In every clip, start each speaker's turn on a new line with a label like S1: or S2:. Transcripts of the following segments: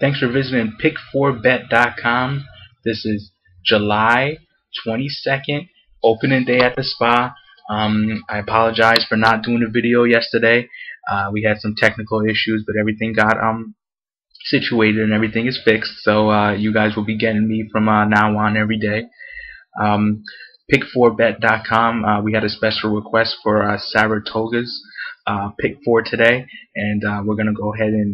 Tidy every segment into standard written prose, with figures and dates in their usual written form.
S1: Thanks for visiting pick4bet.com. This is July 22nd, opening day at the spa. I apologize for not doing a video yesterday. We had some technical issues, but everything got situated and everything is fixed. So you guys will be getting me from now on every day. Um, pick4bet.com. We had a special request for Saratoga's pick 4 today, and we're gonna go ahead and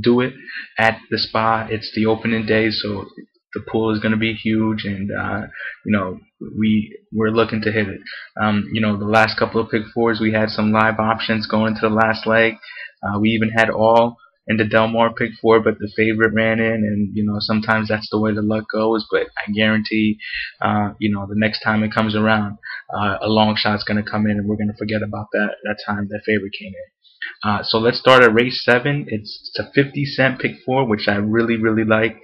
S1: do it at the spa. It's the opening day, so the pool is going to be huge, and we're looking to hit it. The last couple of pick fours, we had some live options going to the last leg. We even had all in the Del Mar pick four, but the favorite ran in, and sometimes that's the way the luck goes. But I guarantee, the next time it comes around, a long shot's going to come in, and we're going to forget about that time that favorite came in. So let's start at race 7. It's a 50-cent pick 4, which I really like,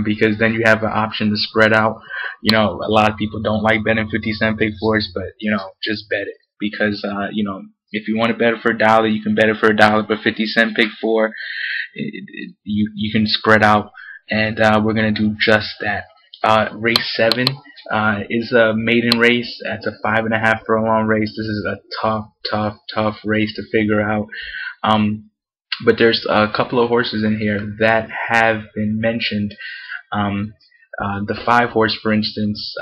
S1: because then you have an option to spread out. A lot of people don't like betting 50-cent pick 4s, but just bet it, because if you want to bet it for $1, you can bet it for $1. But 50-cent pick 4, you can spread out, and we're gonna do just that. Race 7 is a maiden race. It's a 5.5 furlong race. This is a tough race to figure out. But there's a couple of horses in here that have been mentioned. The 5 horse, for instance,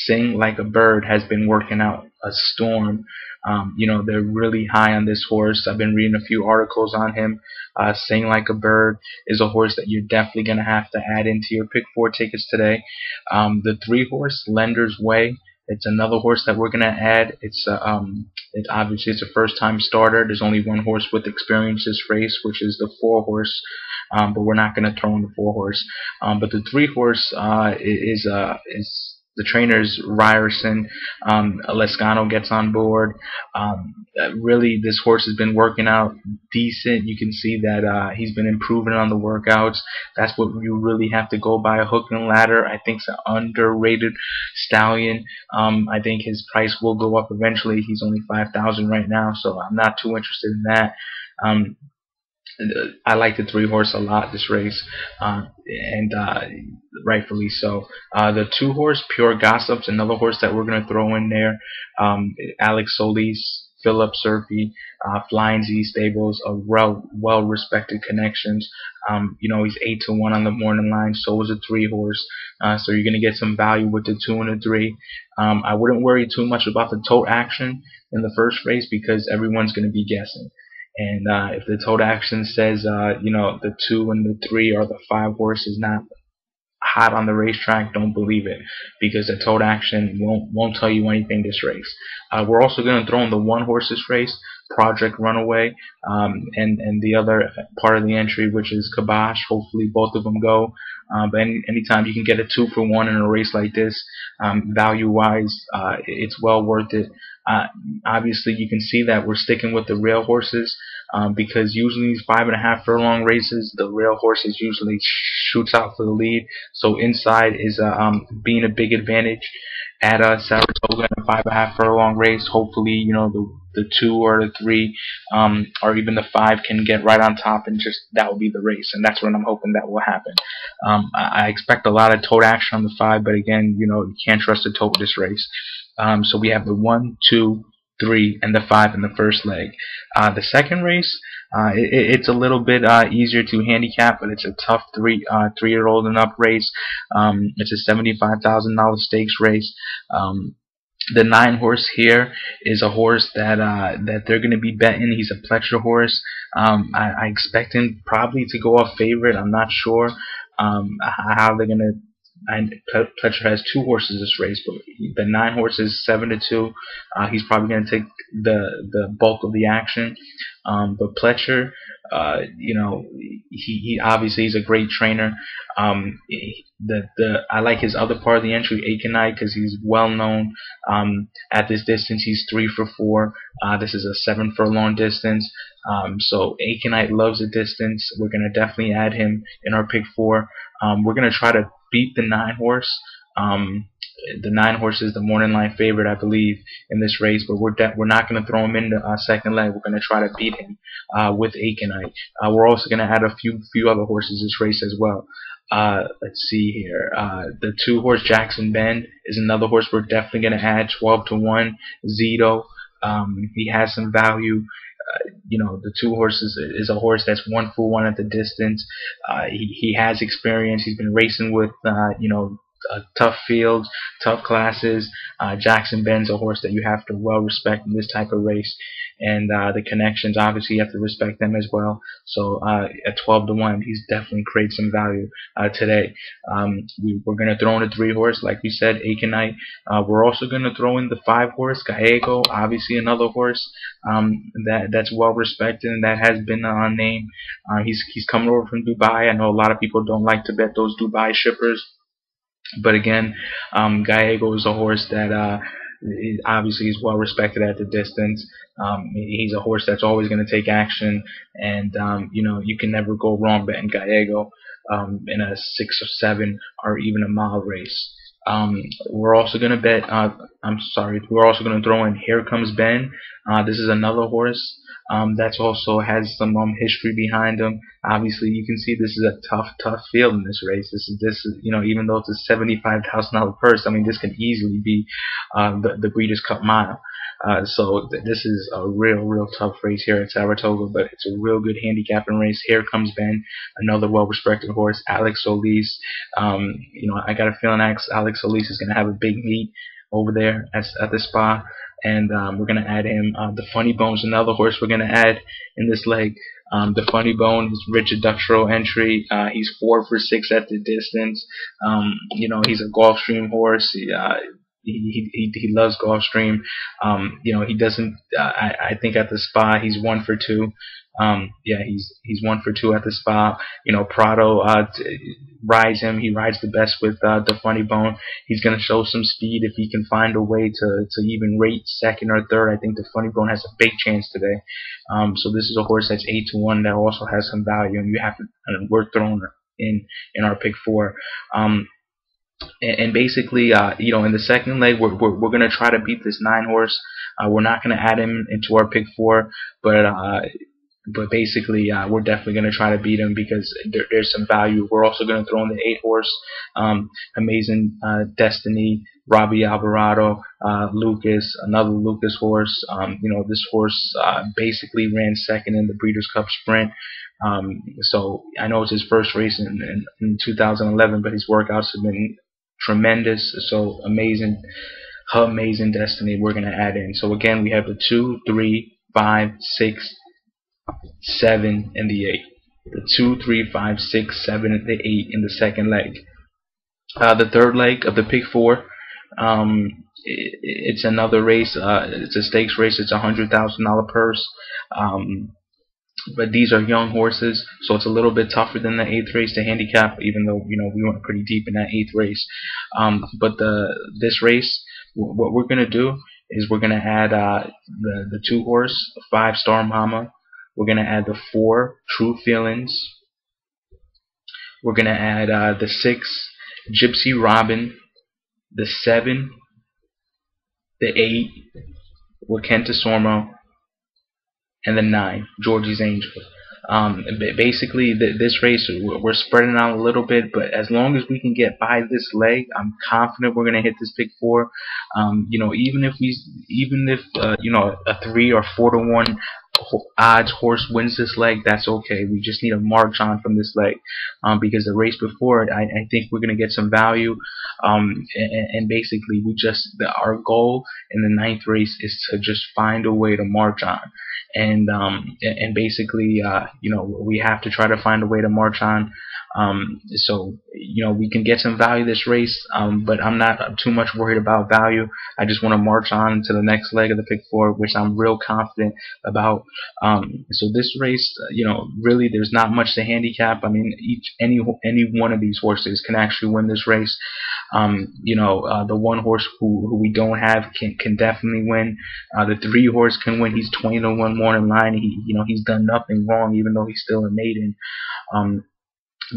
S1: Sing Like a Bird, has been working out a storm. They're really high on this horse. I've been reading a few articles on him. Sing Like a Bird is a horse that you're definitely going to have to add into your pick 4 tickets today. The 3 horse, Lender's Way, it's another horse that we're going to add. It's obviously it's a first time starter. There's only one horse with experience this race, which is the 4 horse. But we're not going to throw in the 4 horse. But the 3 horse is the trainers Ryerson. Lescano gets on board. Really, this horse has been working out decent. You can see that he's been improving on the workouts. That's what you really have to go by, a hook and ladder. I think it's an underrated stallion. I think his price will go up eventually. He's only $5,000 right now, so I'm not too interested in that. I like the 3 horse a lot this race, and rightfully so. The 2 horse, Pure Gossip's another horse that we're going to throw in there. Alex Solis, Philip Surfy, Flying Z Stables, a well respected connections. He's 8-1 on the morning line. So is a 3 horse. So you're going to get some value with the 2 and the 3. I wouldn't worry too much about the tote action in the first race, because everyone's going to be guessing. And if the tote action says, the 2 and the 3 or the 5 horse is not hot on the racetrack, don't believe it, because the tote action won't tell you anything this race. We're also going to throw in the 1 horse this race, Project Runaway, and the other part of the entry, which is Kibosh. Hopefully both of them go. But anytime you can get a 2 for 1 in a race like this, value-wise, it's well worth it. Obviously, you can see that we're sticking with the rail horses, because usually these 5.5 furlong races, the rail horses usually shoots out for the lead. So inside is being a big advantage at Saratoga in a 5.5 furlong race. Hopefully, the 2 or the 3 or even the 5 can get right on top, and just that will be the race. And that's what I'm hoping that will happen. I expect a lot of tote action on the 5, but again, you can't trust the tote this race. So we have the 1, 2, 3, and the 5 in the first leg. The second race, it's a little bit easier to handicap, but it's a tough 3-year-old and up race. It's a $75,000 stakes race. The 9 horse here is a horse that they're going to be betting. He's a Pletcher horse. I expect him probably to go off favorite. I'm not sure how they're going to. And Pletcher has 2 horses this race, but the 9 horse is 7-2. He's probably going to take the bulk of the action. But Pletcher, he obviously he's a great trainer. I like his other part of the entry, Aconite, because he's well known. At this distance, he's 3 for 4. This is a 7 furlong distance. So Aconite loves the distance. We're going to definitely add him in our pick 4. We're going to try to beat the 9 horse. The 9 horse is the morning line favorite, I believe, in this race, but we're not going to throw him in the second leg. We're going to try to beat him with Aconite. We're also going to add a few other horses this race as well. Let's see here. The 2 horse Jackson Bend is another horse we're definitely going to add. 12-1. Zito. He has some value. The 2 horse is a horse that's 1 for 1 at the distance. He has experience. He's been racing with tough fields, tough classes. Jackson Bend's a horse that you have to well respect in this type of race, and the connections, obviously you have to respect them as well. So at 12-1, he's definitely created some value today. We're going to throw in a 3 horse, like we said, Aconite. We're also going to throw in the 5 horse Gallego, obviously another horse that's well respected and that has been on name. He's coming over from Dubai. I know a lot of people don't like to bet those Dubai shippers. But again, Gallego is a horse that obviously is well respected at the distance. He's a horse that's always going to take action, and you can never go wrong betting Gallego in a 6 or 7 or even a mile race. We're also going to bet. We're also going to throw in Here Comes Ben. This is another horse that also has some history behind him. Obviously, you can see this is a tough field in this race. This is even though it's a $75,000 purse, I mean, this can easily be the Breeders' Cup Mile. So this is a real tough race here at Saratoga, but it's a real good handicapping race. Here Comes Ben, another well-respected horse. Alex Solis. I got a feeling Alex Solis is going to have a big meet over there at the spa. And we're going to add him. The Funny Bone's another horse we're going to add in this leg. The Funny Bone is Richard Duxtro entry. He's 4 for 6 at the distance. He's a Gulfstream horse. He loves Gulfstream. He doesn't. I think at the spa he's 1 for 2. He's 1 for 2 at the spa. Prado rides him. He rides the best with the Funny Bone. He's going to show some speed if he can find a way to even rate 2nd or 3rd. I think the Funny Bone has a big chance today. So this is a horse that's 8-1 that also has some value, and we're throwing in our pick 4. And basically, in the second leg, we're going to try to beat this 9-horse. We're not going to add him into our pick 4, but basically, we're definitely going to try to beat him because there's some value. We're also going to throw in the 8-horse, Amazing Destiny, Robbie Alvarado, Lucas, another Lucas horse. This horse basically ran 2nd in the Breeders' Cup Sprint. So I know it's his first race in 2011, but his workouts have been tremendous. So Amazing Destiny we're going to add in. So again, we have the 2, 3, 5, 6, 7, and the 8. The 2, 3, 5, 6, 7, and the 8 in the second leg. The third leg of the pick 4. It's another race. It's a stakes race. It's a $100,000 purse. But these are young horses, so it's a little bit tougher than the 8th race to handicap, even though we went pretty deep in that 8th race. But this race, what we're gonna do is we're gonna add the 2-horse 5-Star Mama. We're gonna add the 4 True Feelings. We're gonna add the 6 Gypsy Robin, the 7, the 8 Wakenta Sormo, and the 9 Georgie's Angel. Basically, this race we're spreading out a little bit, but as long as we can get by this leg, I'm confident we're gonna hit this pick 4. Even if a 3 or 4-1 odds horse wins this leg, that's okay. We just need a march on from this leg, because the race before it, I think we're gonna get some value. And basically, our goal in the 9th race is to just find a way to march on. And basically, we have to try to find a way to march on. So we can get some value this race, but I'm not too much worried about value. I just want to march on to the next leg of the pick 4, which I'm real confident about. So this race, really, there's not much to handicap. I mean, any one of these horses can actually win this race. The 1 horse who we don't have can definitely win. The 3 horse can win. He's 20-1 morning line. He's done nothing wrong, even though he's still a maiden.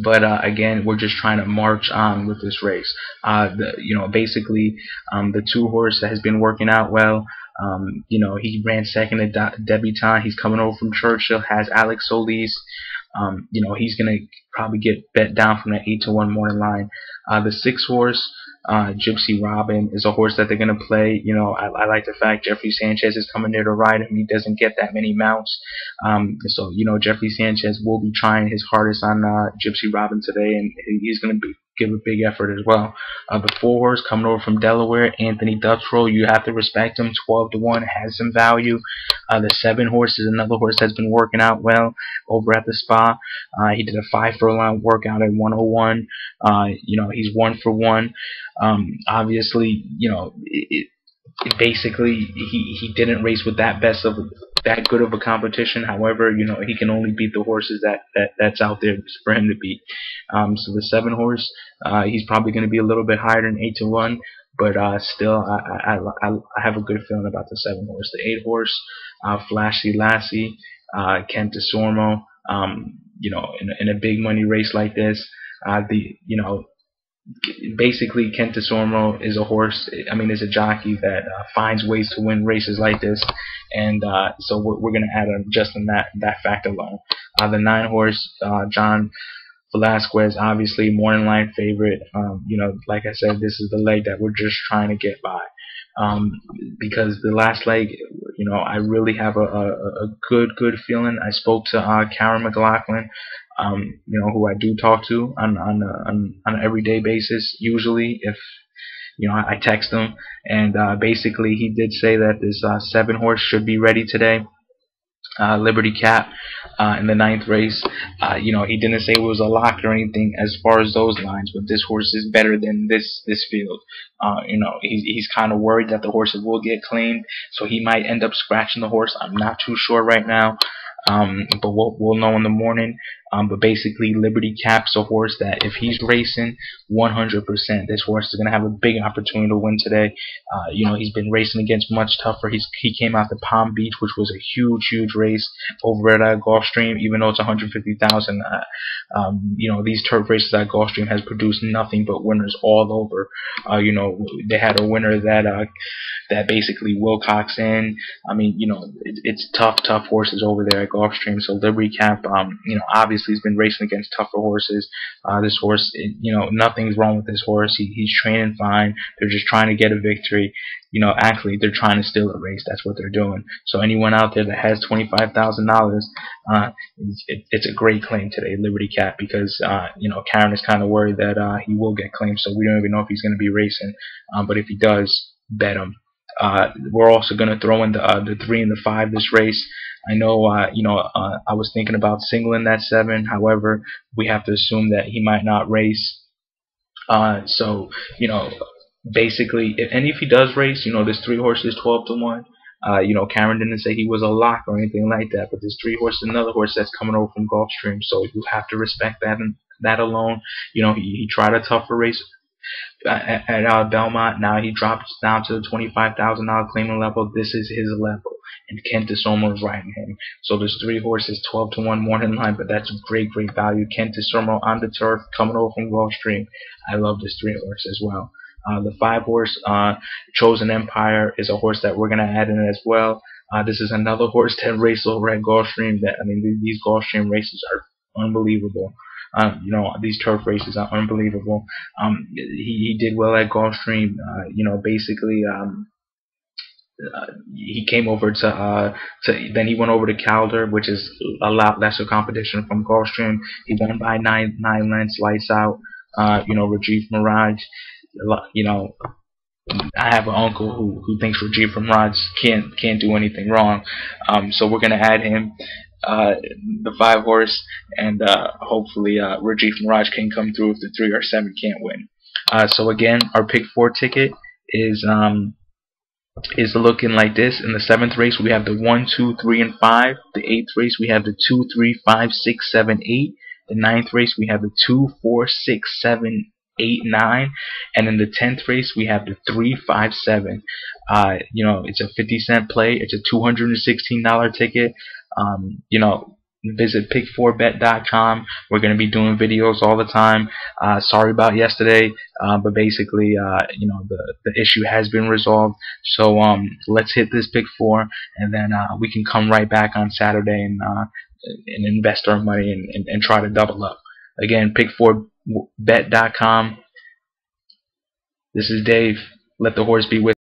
S1: But again, we're just trying to march on with this race. Basically, the two horse that has been working out well. He ran second at Debutante. He's coming over from Churchill. Has Alex Solis. He's gonna probably get bet down from the 8-1 morning line. The 6 horse. Gypsy Robin is a horse that they're going to play. I like the fact Jeffrey Sanchez is coming there to ride him. He doesn't get that many mounts. Jeffrey Sanchez will be trying his hardest on Gypsy Robin today, and he's going to give a big effort as well. The 4 horse coming over from Delaware, Anthony Dutrow, you have to respect him. 12-1 has some value. The 7 horse is another horse that's been working out well over at the spa. He did a 5 furlong workout at 101. He's 1 for 1. Obviously, basically he didn't race with that good of a competition. However, he can only beat the horses that's out there for him to beat. So the 7 horse, he's probably going to be a little bit higher than 8-1, but still, I have a good feeling about the 7 horse. The 8 horse, Flashy Lassie, Kent DeSormo. In a big money race like this, basically Kent DeSormo is a horse. Is a jockey that finds ways to win races like this, and so we're going to add just on that fact alone. The 9 horse, John Velasquez, obviously morning line favorite. Like I said, this is the leg that we're just trying to get by. Because the last leg, I really have a good feeling. I spoke to Karen McLaughlin, who I do talk to on an everyday basis. Usually, if I text him, and basically he did say that this 7 horse should be ready today. Liberty Cap in the 9th race. He didn't say it was a lock or anything as far as those lines, but this horse is better than this field. He's kind of worried that the horses will get claimed, so he might end up scratching the horse. I'm not too sure right now. But we'll know in the morning. But basically, Liberty Cap's a horse that if he's racing 100%, this horse is going to have a big opportunity to win today. He's been racing against much tougher. He came out to Palm Beach, which was a huge race over at Gulfstream, even though it's 150,000. These turf races at Gulfstream has produced nothing but winners all over. They had a winner that basically Wilcox in. It's tough horses over there at Gulfstream. So Liberty Cap, obviously he's been racing against tougher horses. This horse, nothing's wrong with this horse. He's training fine. They're just trying to get a victory. Actually, they're trying to steal a race. That's what they're doing. So anyone out there that has $25,000, it's a great claim today, Liberty Cap, because Karen is kind of worried that he will get claimed. So we don't even know if he's going to be racing. But if he does, bet him. We're also going to throw in the 3 and the 5 this race. I know, I was thinking about singling that 7. However, we have to assume that he might not race. Basically, if he does race, this 3 horse is 12-1. Cameron didn't say he was a lock or anything like that, but this 3 horse is another horse that's coming over from Gulfstream, so you have to respect that alone. He tried a tougher race at Belmont. Now he drops down to the $25,000 claiming level. This is his level, and Kent DeSormo is riding him. So there's 3 horses, 12-1 morning line, but that's great value. Kent DeSormo on the turf, coming over from Gulfstream. I love this 3 horse as well. The 5 horse, Chosen Empire, is a horse that we're gonna add in as well. This is another horse that raced over at Gulfstream. These Gulfstream races are unbelievable. These turf races are unbelievable. He did well at Gulfstream. Basically, he came over then he went over to Calder, which is a lot lesser competition from Gulfstream. He won by 9 lengths, lights out. Rajiv Mirage. I have an uncle who thinks Rajiv Mirage can't do anything wrong. So we're gonna add him. The 5 horse, and hopefully Rajiv Mirage can come through if the 3 or 7 can't win. So again, our pick 4 ticket is looking like this. In the 7th race, we have the 1, 2, 3, and 5. The 8th race, we have the 2, 3, 5, 6, 7, 8. The 9th race, we have the 2, 4, 6, 7, 8, 9. And in the 10th race, we have the 3, 5, 7. It's a 50-cent play. It's a $216 ticket. visit pick4bet.com. We're going to be doing videos all the time. Sorry about yesterday, but basically, the issue has been resolved. So let's hit this pick four, and then we can come right back on Saturday and invest our money and try to double up. Again, pick4bet.com. This is Dave. Let the horse be with